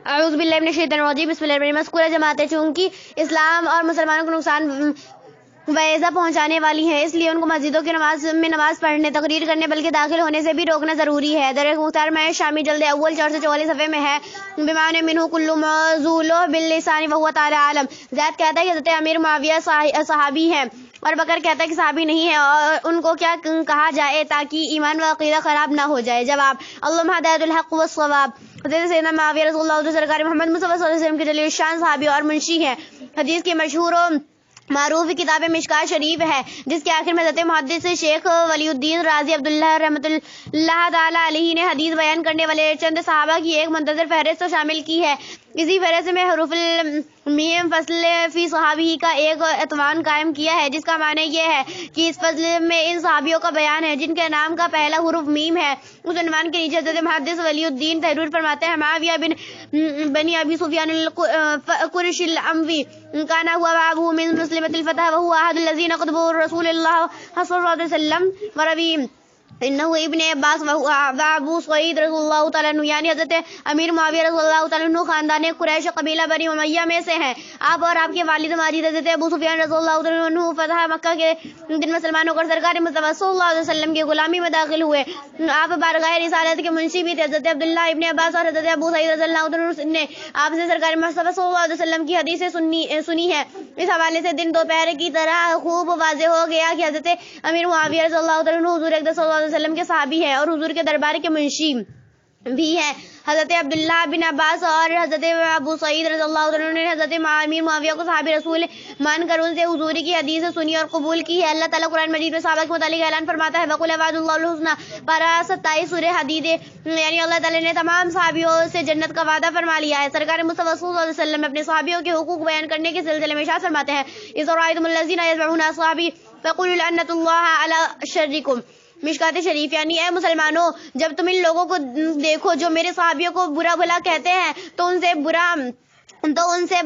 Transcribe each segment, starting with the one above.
اعوذ باللہ من الشیطان الرجیم بسم اللہ الرحمن الرحیم۔ مذکورہ جماعتیں چونکہ اسلام اور مسلمانوں کو نقصان ویزا پہنچانے والی ہیں، اس لیے ان کو مسجدوں کی نماز پڑھنے، تقریر کرنے بلکہ داخل ہونے سے بھی روکنا ضروری ہے۔ در مختار میں شامی جلد اول 444 صفحے میں ہے بمعنی منہ کل معزول باللسان وهو تعالی عالم۔ زید کہتا ہے کہ حضرت امیر معاویہ صحابی ہیں اور بکر کہتا ہے کہ صحابی نہیں ہے، اور ان کو کیا کہا جائے تاکہ ایمان و عقیدہ خراب نہ ہو جائے؟ جواب: اللہم ہدایت الحق والصواب۔ حضرت سیدنا معاویہ رضی اللہ عنہ سرکار محمد مصطفیٰ صلی اللہ علیہ وسلم کے جلیل شان صحابی اور منشی ہیں۔ حدیث کی مشہور و معروف کتاب مشکوٰۃ شریف ہے، جس کے آخر میں حضرت محدث شیخ ولی الدین رازی عبداللہ رحمۃ اللہ تعالی علیہ نے حدیث بیان کرنے والے چند صحابہ کی ایک منتظر فہرست شامل کی ہے۔ اسی فہرست میں حروف المیم فصل فی صحابی کا ایک عنوان قائم کیا ہے، جس کا معنی یہ ہے کہ اس فصل میں ان صحابیوں کا بیان ہے جن کے نام کا پہلا حرف میم ہے۔ اس عنوان کے نیچے حضرت محدث ولی الدین تحریر فرماتے ہیں: معاویہ بن ابی سفیان القرشی الاموی کان ہوا ابوہ من مسلمۃ الفتح وهو احد الذین قدموا رسول اللہ صلی اللہ علیہ وسلم وروی انہ ابن عباس وابو سعید رضی اللہ تعالیٰ عنہ، یعنی حضرت امیر معاویہ رضی اللہ تعالیٰ عنہ خاندان قریش قبیلہ بنی امیہ میں سے ہیں۔ آپ اور آپ کے والد ماجد حضرت ابو سفیان رضی اللہ تعالیٰ عنہ فتح مکہ کے دن مسلمان ہو کر سرکار مصطفیٰ صلی اللہ علیہ وسلم کی غلامی میں داخل ہوئے۔ آپ بارگاہ رسالت کے منشی بھی تھے۔ حضرت عبداللہ ابن عباس اور حضرت ابو سعید رضی اللہ عنہ نے آپ سے سرکار مصطفیٰ صلی اللہ علیہ وسلم کی حدیثیں سنی ہے۔ اس حوالے سے دن دوپہر کی طرح خوب واضح ہو گیا کہ حضرت امیر معاویہ رضی اللہ تعالیٰ عنہ حضور اقدس صلی اللہ علیہ وسلم کے صحابی ہے اور حضور کے دربار کے منشی بھی ہے۔ حضرت عبداللہ بن عباس اور حضرت ابو سعید رضی اللہ عنہ نے حضرت امیر معاویہ کو صحابی رسول مان کر ان سے حضور کی حدیث سنی اور قبول کی ہے۔ اللہ تعالیٰ قرآن مجید میں صحابہ کے متعلق اعلان فرماتا ہے: وَقُلْ وَعَدَ اللَّهُ الْحُسْنَىٰ پارہ 27 سورہ حدید، یعنی اللہ تعالیٰ نے تمام صحابیوں سے جنت کا وعدہ فرما لیا ہے۔ سرکار مصطفیٰ صلی اللہ علیہ وسلم اپنے صحابیوں کے حقوق بیان کرنے کے سلسلے میں ارشاد فرماتے ہیں: اذا رأيتم الذين يتبعون اصحابي فقولوا لعنة الله على شركم۔ مشکوٰۃ شریف، یعنی اے مسلمانوں، جب تم ان لوگوں کو دیکھو جو میرے صحابیوں کو برا بھلا کہتے ہیں تو ان سے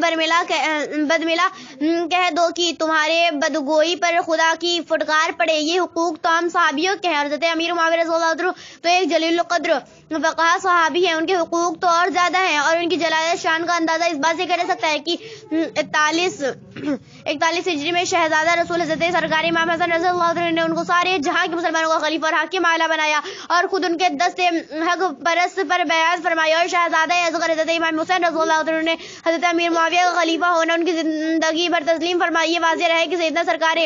بدملا کہہ دو کہ تمہارے بدگوئی پر خدا کی فٹکار پڑے۔ یہ حقوق تو ہم صحابیوں کے ہیں۔ حضرت امیر معاویہ رضی اللہ عنہ تو ایک جلیل القدر فقیہ صحابی ہیں، ان کے حقوق تو اور زیادہ ہیں، اور ان کی جلالت شان کا اندازہ اس بات سے کر سکتا ہے کہ 41 ہجری میں شہزادہ رسول حضرت سرکار امام حسن رضی اللہ عنہ نے ان کو سارے جہاں کے مسلمانوں کا خلیفہ اور حاکم اعلیٰ بنایا اور خود ان کے دست حق پرست پر بیعت فرمائی، اور شہزادہ اصغر حضرت امام حسین رضی اللہ عنہ نے حضرت امیر معاویہ کا خلیفہ ہونا ان کی زندگی بھر تسلیم فرمائی۔ یہ واضح رہے کہ سیدنا سرکار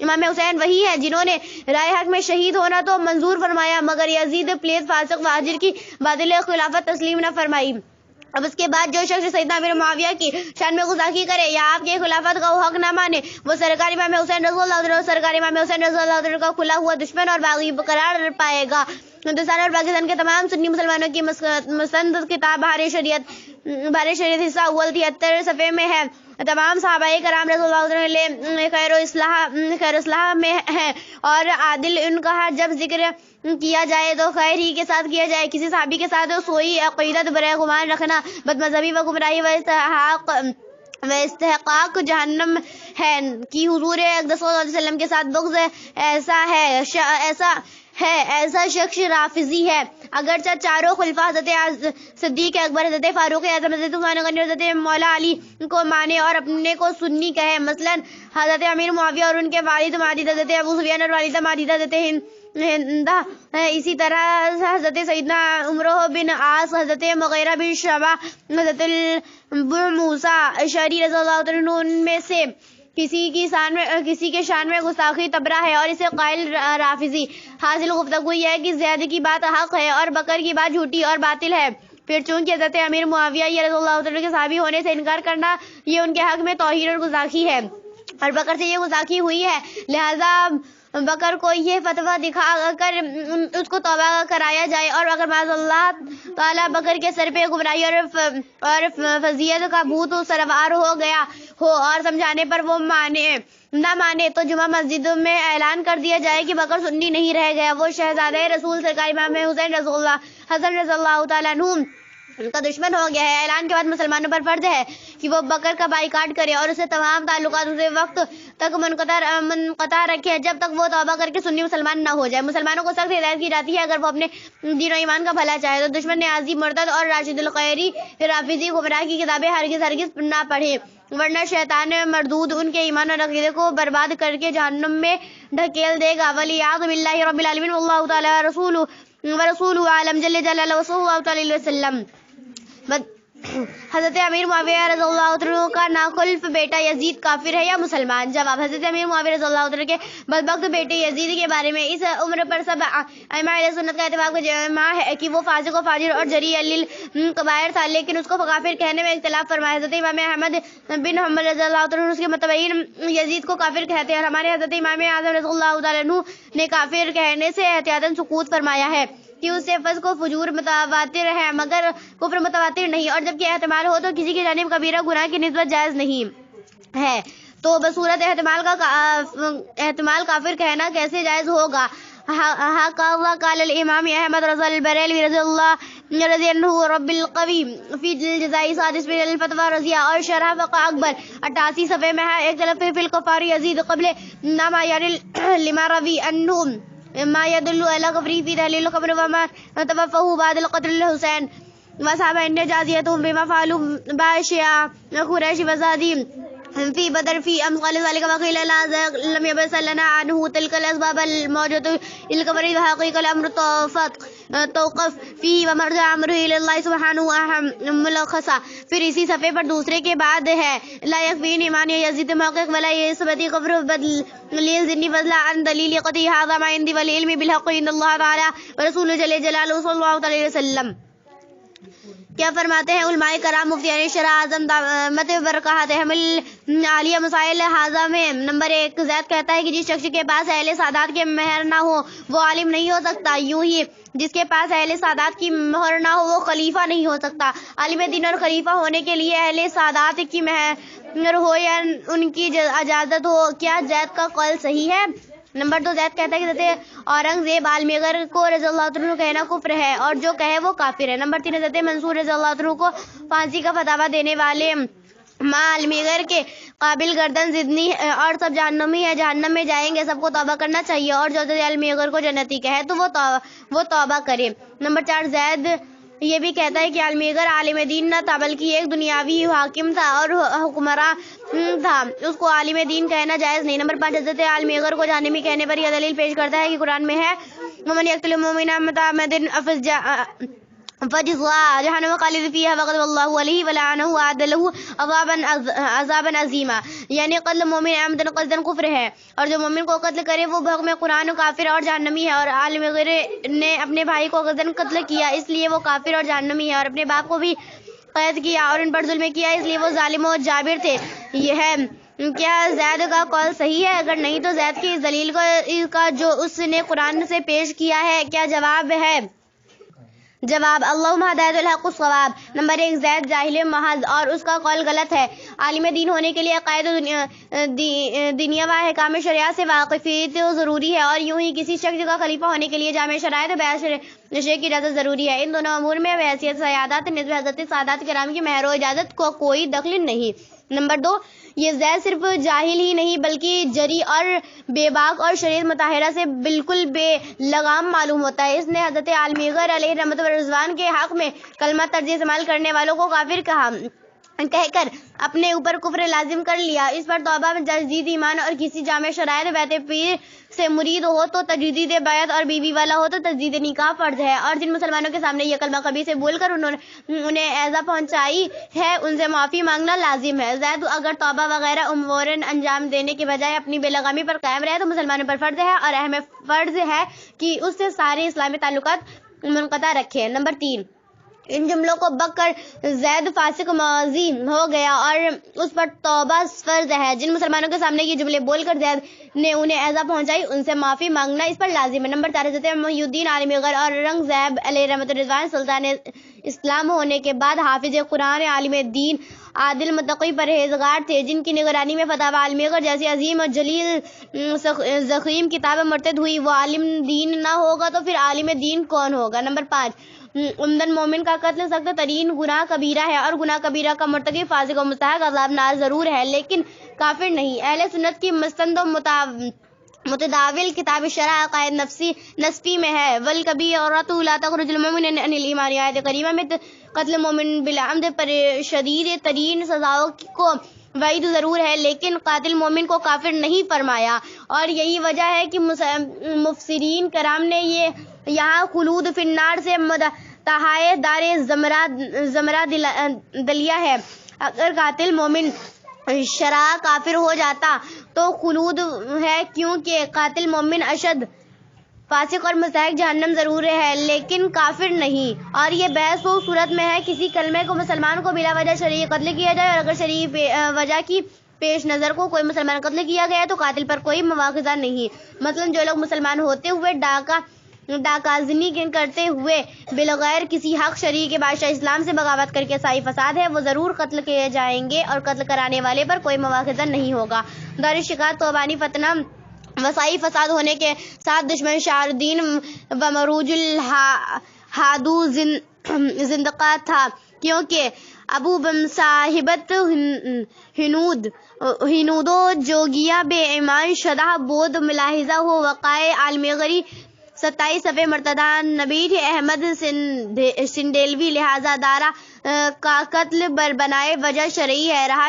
امام حسین وہی ہیں جنہوں نے رائے حق میں شہید ہونا تو منظور فرمایا، مگر یزید پلیت فاسق فاجر کی باطل خلافت تسلیم نہ فرمائی۔ اب اس کے بعد جو شخص سیدنا امیر معاویہ کی شان میں گستاخی کرے یا آپ کے خلافت کا حق نہ مانے، وہ سرکار امام حسین رضی اللہ عنہ سرکار امام حسین رضی اللہ عنہ کا کھلا ہوا دشمن اور باغی قرار پائے گا۔ ہندوستان اور پاکستان کے تمام سنی مسلمانوں کی مستند کتاب بہار شریعت حصہ اول 73 صفحے میں ہے۔ تمام صحابہ کرام رضی اللہ عنہ خیر اصلاح میں ہیں اور عادل، ان کا جب ذکر کیا جائے تو خیر ہی کے ساتھ کیا جائے۔ کسی صحابی کے ساتھ سوئی عقیدت، برے گمان رکھنا بد مذہبی و گمراہی و استحقاق جہنم ہے کہ حضور اقدس صلی اللہ علیہ وسلم کے ساتھ بغض ایسا شخص رافضی ہے۔ اگرچہ چاروں خلفاء حضرت صدیق اکبر، حضرت فاروق اعظم، حضرت عثمان غنی اور حضرت مولا علی کو مانے اور اپنے کو سنی کہے، مثلا حضرت امیر معاویہ اور ان کے والد ماجد حضرت ابو سفیان اور والدہ ماجدہ حضرت ہندہ، اسی طرح حضرت سیدنا عمر بن عاص، حضرت مغیرہ بن شعبہ، حضرت ابو موسیٰ اشعری رضی اللہ عنہ، ان میں سے کسی کے شان میں گستاخی تبرہ ہے اور اسے قائل رافضی۔ حاصل گفتگو یہ ہے کہ زید کی بات حق ہے اور بکر کی بات جھوٹی اور باطل ہے۔ پھر چونکہ حضرت امیر معاویہ رضی اللہ عنہ کے صحابی ہونے سے انکار کرنا یہ ان کے حق میں توہین اور گستاخی ہے، اور بکر سے یہ گستاخی ہوئی ہے، لہذا بکر کو یہ فتویٰ دکھا کر اس کو توبہ کرایا جائے، اور اگر معاذ اللہ تعالیٰ بکر کے سر پہ گمراہی اور فضیلت کا بھوت سوار ہو گیا ہو اور سمجھانے پر وہ نہ مانے تو جمعہ مسجد میں اعلان کر دیا جائے کہ بکر سنی نہیں رہ گیا، وہ شہزادہ رسول سرکار امام حسین رضی اللہ تعالیٰ عنہ کا دشمن ہو گیا ہے۔ اعلان کے بعد مسلمانوں پر فرض ہے کہ وہ بکر کا بائیکاٹ کرے اور اسے تمام تعلقات اسے وقت تک منقطع رکھے جب تک وہ توبہ کر کے سنی مسلمان نہ ہو جائے۔ مسلمانوں کو سخت ہدایت کی جاتی ہے اگر وہ اپنے دین و ایمان کا بھلا چاہے تو دشمن نے عظیم مرتد اور راشد الخیری رافضی گمراہ کی کتابیں ہرگز نہ پڑھے، ورنہ شیطان مردود ان کے ایمان اور عقیدے کو برباد کر کے جہنم میں ڈھکیل دے گا۔ وَلِعِیاذُ بِاللَّهِ رَبِّ العالمین واللہ تعالی ورسولہ عالم جل جلالہ وصلی اللہ تعالی علیہ وسلم۔ حضرت امیر معاویہ رضی اللہ عنہ کا ناخلف بیٹا یزید کافر ہے یا مسلمان؟ جواب: حضرت امیر معاویہ رضی اللہ عنہ کے بدبخت بیٹے یزید کے بارے میں اس عمر پر سب ائمہ اہل سنت کا اتفاق جمع ہے کہ وہ فاسق و فاجر اور جری للکبائر تھا، لیکن اس کو کافر کہنے میں اختلاف فرمایا۔ حضرت امام احمد بن حنبل رضی اللہ عنہ اس کے متبعین یزید کو کافر کہتے ہیں اور ہمارے حضرت امام اعظم رضی اللہ تعالی عنہ نے کافر کہنے سے احتیاطاً سکوت فرمایا ہے کہ اس سے فسق و فجور متواتر ہے مگر کفر متواتر نہیں، اور جبکہ احتمال ہو تو کسی کی جانب کبیرہ گناہ کی نسبت جائز نہیں ہے، تو بصورت احتمال کافر کہنا کیسے جائز ہوگا؟ قال الامام احمد رضا البریلوی رضی عنہ رب القوی فی الجزائی سادس من الفتوى رضیہ اور شرح فقہ اکبر 88 صفحے میں ہے۔ ایک طرف فی الکفار یزید قبل نما یعنی لما روی عنہ ما يدل على قبره في تحلیل القبر وما توفه بعد القتل الحسین وصحاب ان جازیتهم بما فعلوا باشیا قریش وزادی في بدر في امثال ذلك وقيل لم يبس لنا عنه تلك الاسباب الموجودة القبر وحقيقة الامر توقف فيه ومرجع امره الى الله سبحانه ملخصا۔ پھر اسی صفحے پر دوسرے کے بعد ہے لا يكفين ایمان یزید محقق ولا يثبت قبر بدل للذن فضلا عن دلیل قطعی هذا ما عندي والعلم بالحق عند الله تعالى ورسول جل جلاله صلی اللہ علیہ وسلم۔ کیا فرماتے ہیں علماء کرام مفتیان شرع اعظم دامت برکاتہم العالیہ مسائل حاضہ میں؟ نمبر 1، زید کہتا ہے کہ جس شخص کے پاس اہل سادات کے مہر نہ ہو وہ عالم نہیں ہو سکتا، یوں ہی جس کے پاس اہل سادات کی مہر نہ ہو وہ خلیفہ نہیں ہو سکتا۔ عالم دین اور خلیفہ ہونے کے لیے اہل سادات کی مہر ہو یا ان کی اجازت ہو۔ کیا زید کا قول صحیح ہے؟ نمبر 2، زید کہتا ہے کہ حضرت اورنگزیب عالمگر کو رضی اللہ عنہ کہنا کفر ہے اور جو کہے وہ کافر ہے۔ نمبر 3، حضرت منصور رضی اللہ عنہ کو پھانسی کا فتویٰ دینے والے ماں عالمگر کے قابل گردن زدنی اور سب جہنمی ہے، جہنم میں جائیں گے، سب کو توبہ کرنا چاہیے، اور جو حضرت عالمگر کو جنتی کہے تو وہ توبہ کرے۔ نمبر 4، زید یہ بھی کہتا ہے کہ عالمگر عالم دین نہ تھا بلکہ ایک دنیاوی حاکم تھا اور حکمراں تھا، اس کو عالم دین کہنا جائز نہیں۔ نمبر 5، حضرت عالمگر کو جہنمی کہنے پر یہ دلیل پیش کرتا ہے کہ قرآن میں ہے ومن یقتل مؤمنا متعمدا فجزاؤہ جہنم خالد فیہا وغضب اللہ علیہ ولعنہ وأعد لہ عذابا عظیما، یعنی قتل مومن عمدا قصدا کفر ہے اور جو مومن کو قتل کرے وہ بحکم قرآن کافر اور جہنمی ہے، اور عالمگر نے اپنے بھائی کو قصدا قتل کیا اس لیے وہ کافر اور جہنمی ہے، اور اپنے باپ کو بھی قید کیا اور ان پر ظلم کیا اس لیے وہ ظالم و جابر تھے۔ یہ ہے کیا زید کا قول صحیح ہے؟ اگر نہیں تو زید کی اس دلیل کا جو اس نے قرآن سے پیش کیا ہے کیا جواب ہے؟ جواب: اللہم ہدایت الحق الصواب۔ نمبر 1، زید جاہل محض اور اس کا قول غلط ہے۔ عالم دین ہونے کے لیے عقائد دینیہ و احکام شریعت سے واقفیت ضروری ہے، اور یوں ہی کسی شخص کا خلیفہ ہونے کے لیے جامع شرائط و بیان شرع کی اجازت ضروری ہے۔ ان دونوں امور میں بحیثیت سیادات نسب حضرت سادات کرام کی مہر و اجازت کو کوئی دخل نہیں۔ نمبر 2، یہ زید صرف جاہل ہی نہیں بلکہ جری اور بے باک اور شریعت مطہرہ سے بالکل بے لگام معلوم ہوتا ہے۔ اس نے حضرت عالمگر علیہ رحمت و رضوان کے حق میں کلمہ طرز استعمال کرنے والوں کو کافر کہہ کر اپنے اوپر کفر لازم کر لیا۔ اس پر توبہ میں تجدید ایمان اور کسی جامع شرائط بیعت پیر سے مرید ہو تو تجدید بیعت اور بیوی والا ہو تو تجدید نکاح فرض ہے، اور جن مسلمانوں کے سامنے یہ کلمہ خبیث سے بول کر انہیں ایذا پہنچائی ہے ان سے معافی مانگنا لازم ہے۔ زید اگر توبہ وغیرہ امور انجام دینے کے بجائے اپنی بے لگامی پر قائم رہے تو مسلمانوں پر فرض ہے اور اہم فرض ہے کہ اس سے سارے اسلامی تعلقات منقطع رکھے۔ نمبر 3، ان جملوں کو بک کر زید فاسق ماضی ہو گیا اور اس پر توبہ فرض ہے۔ جن مسلمانوں کے سامنے یہ جملے بول کر زید نے انہیں ایذا پہنچائی ان سے معافی مانگنا اس پر لازم ہے۔ نمبر 4، حضرت محی الدین عالمگر اور اورنگزیب علیہ رحمت الرضوان سلطان اسلام ہونے کے بعد حافظ قرآن عالم دین عادل متقی پرہیزگار تھے جن کی نگرانی میں فتاوی عالم اغر جیسی عظیم اور جلیل ضخیم کتاب مرتد ہوئی۔ وہ عالم دین نہ ہوگا تو پھر عالم دین کون ہوگا؟ نمبر 5، عمدن مومن کا قتل سخت ترین گناہ کبیرہ ہے اور گناہ کبیرہ کا مرتکب فاسق و مستحق عذاب نار ضرور ہے لیکن کافر نہیں۔ اہل سنت کی مستند و متداول کتاب شرح عقائد نصفی میں ہے والکبیرۃ لا تخرج المؤمن عن الایمان، آیت کریمہ میں قتل مومن بالعمد پر شدید ترین سزاؤں کو وعید ضرور ہے لیکن قاتل مومن کو کافر نہیں فرمایا، اور یہی وجہ ہے کہ مفسرین کرام نے یہاں خلود فی النار سے تہائے دار زمرہ دلیا ہے۔ اگر قاتل مومن شرع کافر ہو جاتا تو خلود ہے، کیونکہ قاتل مومن اشد فاسق اور مستحق جہنم ضرور ہے لیکن کافر نہیں، اور یہ بحث وہ صورت میں ہے کسی کلمے کو مسلمان کو بلا وجہ شرعی قتل کیا جائے، اور اگر شرعی وجہ کی پیش نظر کو کوئی مسلمان قتل کیا گیا تو قاتل پر کوئی مواخذہ نہیں۔ مثلا جو لوگ مسلمان ہوتے ہوئے ڈاکازنی کرتے ہوئے بغیر کسی حق شرعی کے بادشاہ اسلام سے بغاوت کر کے سائی فساد ہے وہ ضرور قتل کیے جائیں گے اور قتل کرانے والے پر کوئی مواخذہ نہیں ہوگا۔ دار شکار توبانی فتنہ وسائی فساد ہونے کے ساتھ دشمن شعر الدین و مروج الہادو زندقہ تھا، کیونکہ ابو بم صاحبت ہنودو جوگیا بے ایمان شدہ بود ملاحظہ ہو وقائے عالم غری 27 صفحے مرتدہ نبیل احمد سندیلوی، لہذا دارا کا قتل بنائے وجہ شرعی ہے۔ رہا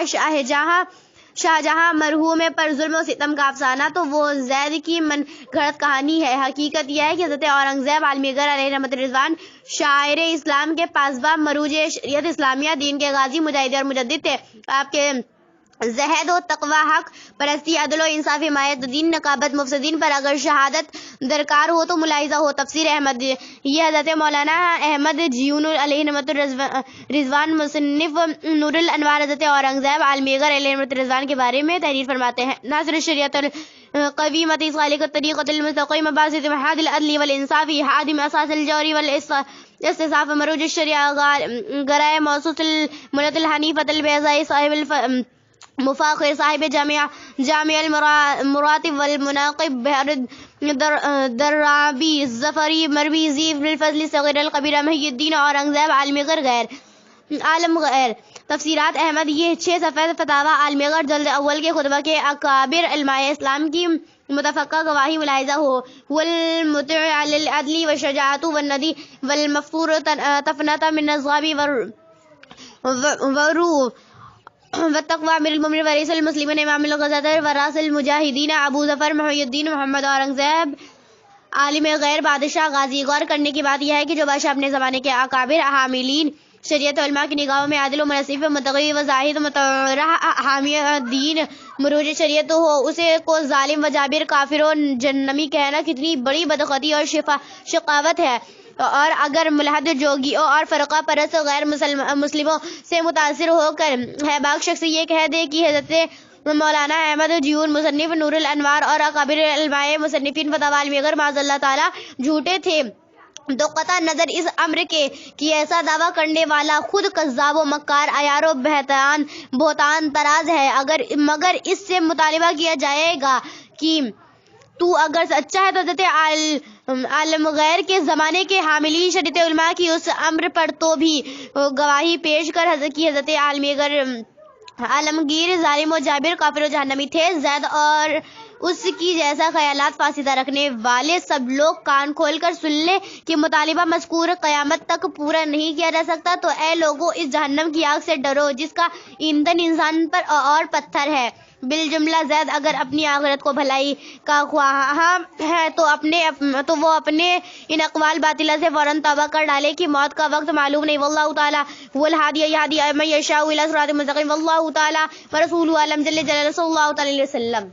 شاہ جہاں مرحوم پر ظلم و ستم کا افسانہ تو وہ زید کی من گھڑت کہانی ہے۔ حقیقت یہ ہے کہ حضرت اورنگزیب عالم اغر علیہ رحمت رضوان شاعر اسلام کے پاسباں مروج شریعت اسلامیہ دین کے غازی مجاہد اور مجدد تھے۔ آپ کے زہد و تقوی، حق پرستی، عدل و انصاف، حمایت دین، نقابت مفسدین پر اگر شہادت درکار ہو تو ملاحظہ ہو تفسیر احمد۔ یہ حضرت مولانا احمد جیون علیہ رحمت رضوان مصنف نور الانوار حضرت اورنگزیب عالم اغر علیہ رحمت رضوان کے بارے میں تحریر فرماتے ہیں: ناصر الشریعت القویمۃ صالح الطریقۃ المستقیمہ باسط محاد العدل والانصاف حادم اساس الجور والاستصاف مروج الشریعہ غرائے موسوس الملت الحنیفۃ البیضاء صاحب مفاخر صاحب جامع المراتب والمناقب بحر درابی ظفری مروی ذیف الفضل صغیر القبیرہ محی الدین اورنگزیب عالم غیر تفسیرات احمد۔ یہ 6 صفحے فتاوی عالم اغر جلد اول کے خطبہ کے اکابر علماء اسلام کی متفقہ گواہی ملاحظہ ہو۔ والمطع علی العدل والشجاعۃ والندی والمفطور تفنۃ من الغاب ورو والتقوی امیر المؤمنین ورئیس المسلمین امام الغزاة وراث المجاہدین ابو ظفر محی الدین محمد اورنگزیب عالم غیر بادشاہ غازی۔ غور کرنے کی بات یہ ہے کہ جو بادشاہ اپنے زمانے کے اکابر حاملین شریعت علماء کی نگاہوں میں عادل و منصف متقی و زاہد متورع حامی دین مروج شریعت ہو، اسے کو ظالم و جابر کافر و جہنمی کہنا کتنی بڑی بدقسمتی اور شقاوت ہے۔ اور اگر ملحد جوگیوں اور فرقہ پرست غیر مسلموں سے متاثر ہو کر ہے باک شخص یہ کہہ دے کہ حضرت مولانا احمد جیون مصنف نور الانوار اور اکابر علماء مصنفین فتاوی عالم اغر معاذ اللہ تعالی جھوٹے تھے تو قطع نظر اس امر کے کہ ایسا دعویٰ کرنے والا خود کذاب و مکار عیار و بہتان طراز ہے، مگر اس سے مطالبہ کیا جائے گا کہ تو اگر سچا ہے تو حضرت عالم غیر کے زمانے کے حاملین شریعت علماء کی اس امر پر تو بھی گواہی پیش کر حضرت عالم اغر عالمگیر ظالم و جابر کافر و جہنمی تھے۔ زید اور اس کی جیسا خیالات فاسدہ رکھنے والے سب لوگ کان کھول کر سن لیں کہ مطالبہ مذکور قیامت تک پورا نہیں کیا جا سکتا، تو اے لوگوں اس جہنم کی آگ سے ڈرو جس کا ایندھن انسان پر اور پتھر ہے۔ بالجملہ زید اگر اپنی آخرت کو بھلائی کا خواہاں ہے تو وہ اپنے ان اقوال باطلہ سے فوراً توبہ کر ڈالے کہ موت کا وقت معلوم نہیں۔ واللہ تعالیٰ هو الہادی یہدی من یشاء الی صراط مستقیم، واللہ تعالیٰ ورسولہ اعلم جل جلالہ صلی اللہ تعالیٰ علیہ وسلم۔